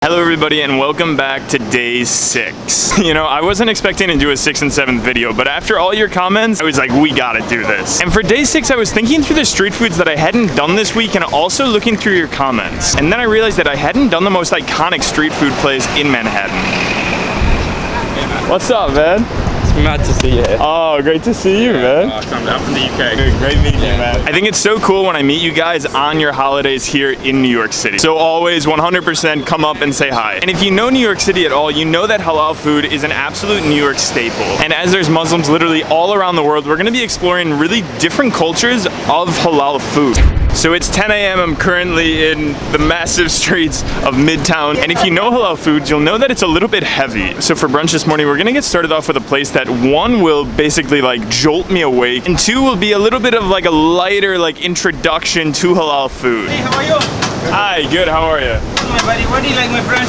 Hello everybody and welcome back to day 6. You know, I wasn't expecting to do a 6th and 7th video, but after all your comments, I was like, we gotta do this. And for day 6, I was thinking through the street foods that I hadn't done this week and also looking through your comments. And then I realized that I hadn't done the most iconic street food place in Manhattan. What's up, man? Mad to see you. Oh, great to see you, man. Awesome. I'm from the UK. Great meeting you, man. I think it's so cool when I meet you guys on your holidays here in New York City. So always 100% come up and say hi. And if you know New York City at all, you know that halal food is an absolute New York staple. And as there's Muslims literally all around the world, we're gonna be exploring really different cultures of halal food. So it's 10 a.m. I'm currently in the massive streets of Midtown. And if you know halal foods, you'll know that it's a little bit heavy. So for brunch this morning, we're gonna get started off with a place that one will basically like jolt me awake, and two will be a little bit of like a lighter like introduction to halal food. Hey, how are you? Hi, good, how are you? My buddy, what do you like, my friend?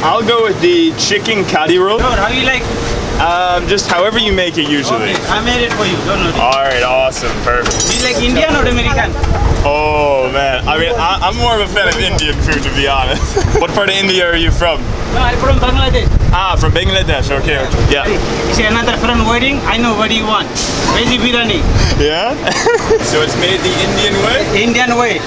I'll go with the chicken Kati roll. Sure, how you like? Just however you make it usually. Okay, I made it for you, don't worry. Alright, awesome, perfect. Do you like Indian or American? Oh man, I mean, I'm more of a fan of Indian food to be honest. What part of India are you from? No, I'm from Bangladesh. Ah, from Bangladesh, okay. Yeah. See, another friend waiting, I know what you want. Veggie biryani. Yeah? So it's made the Indian way? Indian way.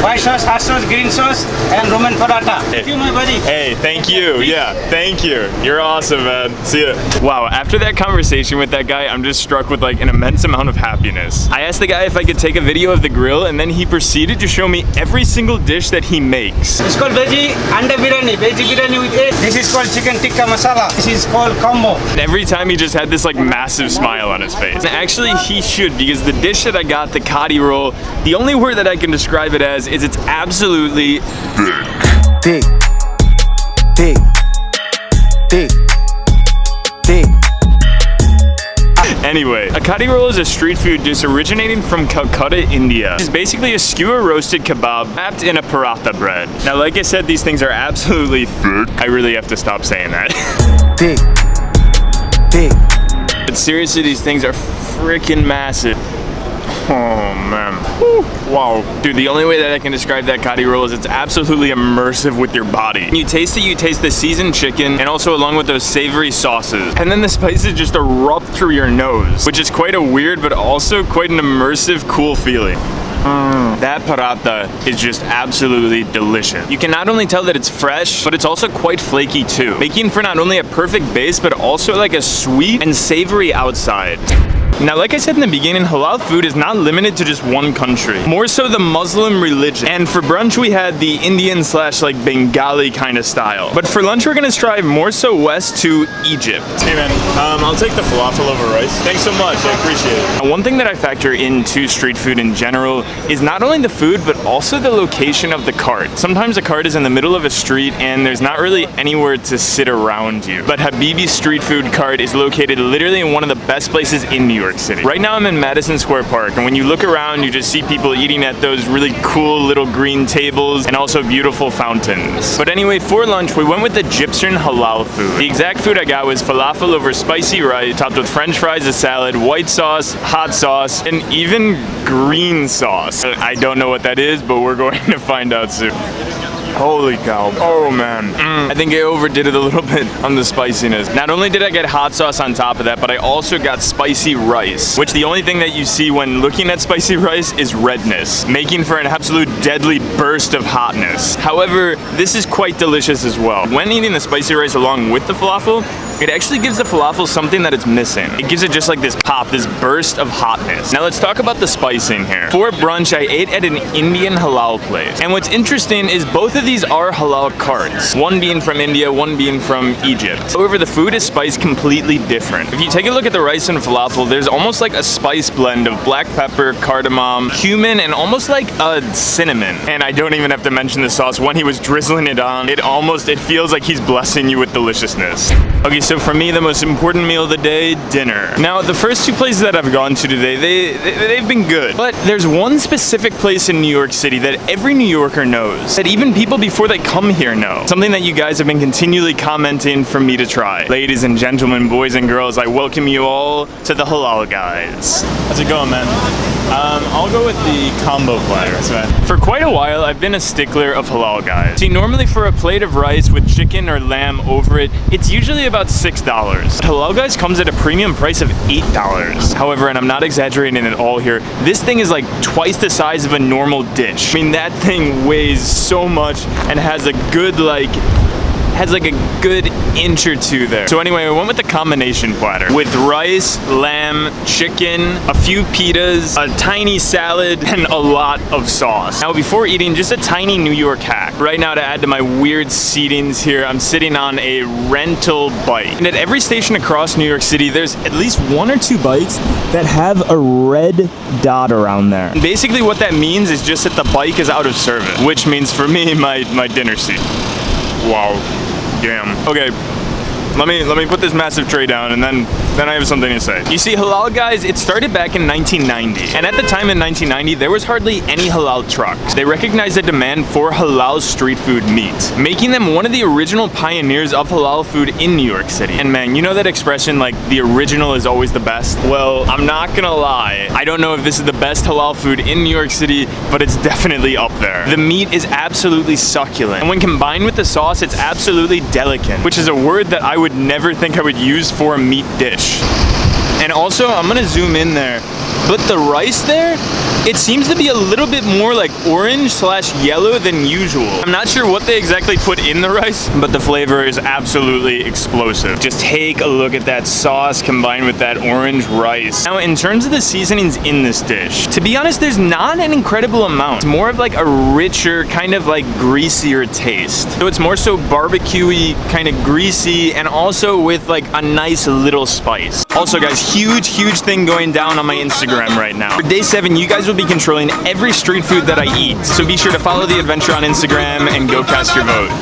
White sauce, hot sauce, green sauce, and Roman paratha. Thank you, my buddy. Hey, thank you. Yeah, thank you. You're awesome, man. See ya. Wow, after that conversation with that guy, I'm just struck with like an immense amount of happiness. I asked the guy if I could take a video of the grill, and then he proceeded to show me every single dish that he makes. It's called veggie anda biryani. Veggie biryani with egg. This is called chicken tikka masala. This is called combo. And every time he just had this like massive smile on his face. And actually he should, because the dish that I got, the Kati roll, the only word that I can describe it as is it's absolutely big, big, big, big. Anyway, a Kati roll is a street food dish originating from Calcutta, India. It's basically a skewer roasted kebab wrapped in a paratha bread. Now, like I said, these things are absolutely thick. I really have to stop saying that. Big, big. But seriously, these things are freaking massive. Oh man. Woo. Wow. Dude, the only way that I can describe that Kati roll is it's absolutely immersive with your body. When you taste it, you taste the seasoned chicken and also along with those savory sauces. And then the spices just erupt through your nose, which is quite a weird but also quite an immersive, cool feeling. That paratha is just absolutely delicious. You can not only tell that it's fresh, but it's also quite flaky too, making for not only a perfect base, but also like a sweet and savory outside. Now, like I said in the beginning, halal food is not limited to just one country, more so the Muslim religion. And for brunch, we had the Indian / like Bengali kind of style. But for lunch, we're gonna strive more so west to Egypt. Hey man, I'll take the falafel over rice. Thanks so much, I appreciate it. And one thing that I factor into street food in general is not only the food, but also the location of the cart. Sometimes a cart is in the middle of a street and there's not really anywhere to sit around you. But Habibi's street food cart is located literally in one of the best places in New York City. Right now I'm in Madison Square Park, and when you look around you just see people eating at those really cool little green tables and also beautiful fountains. But anyway, for lunch we went with Egyptian halal food. The exact food I got was falafel over spicy rice topped with french fries, a salad, white sauce, hot sauce, and even green sauce. I don't know what that is, but we're going to find out soon. Holy cow. Oh man. I think I overdid it a little bit on the spiciness. Not only did I get hot sauce on top of that, but I also got spicy rice, which the only thing that you see when looking at spicy rice is redness, making for an absolute deadly burst of hotness. However, this is quite delicious as well. When eating the spicy rice along with the falafel, it actually gives the falafel something that it's missing. It gives it just like this pop, this burst of hotness. Now let's talk about the spicing here. For brunch, I ate at an Indian halal place. And what's interesting is both of these are halal carts. One being from India, one being from Egypt. However, the food is spiced completely different. If you take a look at the rice and falafel, there's almost like a spice blend of black pepper, cardamom, cumin, and almost like a cinnamon. And I don't even have to mention the sauce. When he was drizzling it on, it feels like he's blessing you with deliciousness. Okay, so for me, the most important meal of the day, dinner. Now, the first two places that I've gone to today, they've been good. But there's one specific place in New York City that every New Yorker knows, that even people before they come here know. Something that you guys have been continually commenting for me to try. Ladies and gentlemen, boys and girls, I welcome you all to the Halal Guys. How's it going, man? I'll go with the combo platter. For quite a while, I've been a stickler of halal, guys. See, normally for a plate of rice with chicken or lamb over it, it's usually about $6. Halal, guys, comes at a premium price of $8. However, and I'm not exaggerating at all here, this thing is like twice the size of a normal dish. I mean, that thing weighs so much and has a good a good inch or two there. So anyway, I went with the combination platter with rice, lamb, chicken, a few pitas, a tiny salad, and a lot of sauce. Now before eating, just a tiny New York hack. Right now, to add to my weird seatings here, I'm sitting on a rental bike. And at every station across New York City, there's at least 1 or 2 bikes that have a red dot around there. And basically what that means is just that the bike is out of service, which means for me, my dinner seat. Wow. Damn. Okay, let me put this massive tray down and then I have something to say. You see, halal, guys, it started back in 1990. And at the time in 1990, there was hardly any halal trucks. They recognized the demand for halal street food meat, making them one of the original pioneers of halal food in New York City. And man, you know that expression, like, the original is always the best? Well, I'm not gonna lie. I don't know if this is the best halal food in New York City, but it's definitely up there. The meat is absolutely succulent. And when combined with the sauce, it's absolutely delicate, which is a word that I would never think I would use for a meat dish. And also, I'm gonna zoom in there, but the rice there, it seems to be a little bit more like orange/yellow than usual. I'm not sure what they exactly put in the rice, but the flavor is absolutely explosive. Just take a look at that sauce combined with that orange rice. Now, in terms of the seasonings in this dish, to be honest, there's not an incredible amount. It's more of like a richer, kind of like greasier taste. So it's more so barbecue-y, kind of greasy, and also with like a nice little spice. Also, guys, huge thing going down on my Instagram right now. For day 7, you guys will be controlling every street food that I eat. So be sure to follow the adventure on Instagram and go cast your vote.